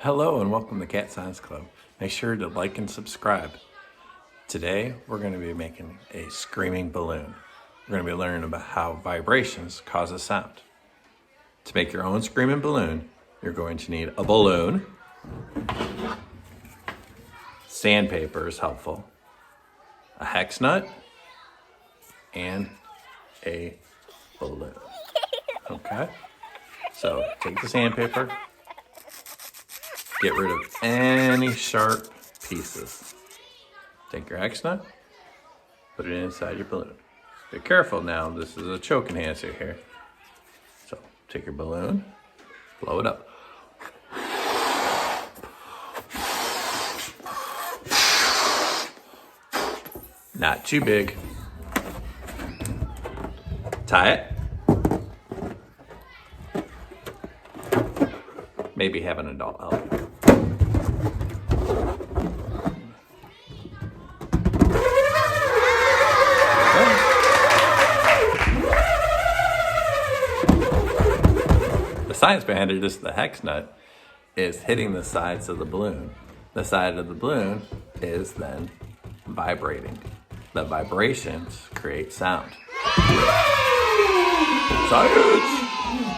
Hello and welcome to Cat Science Club. Make sure to like and subscribe. Today we're going to be making a screaming balloon. We're going to be learning about how vibrations cause a sound. To make your own screaming balloon, you're going to need a balloon. Sandpaper is helpful. A hex nut and a balloon. Okay? So take the sandpaper. Get rid of any sharp pieces. Take your hex nut, put it inside your balloon. Be careful now, this is a choke enhancer here. So take your balloon, blow it up. Not too big. Tie it. Maybe have an adult help. The science behind it is the hex nut is hitting the sides of the balloon. The side of the balloon is then vibrating. The vibrations create sound. Science!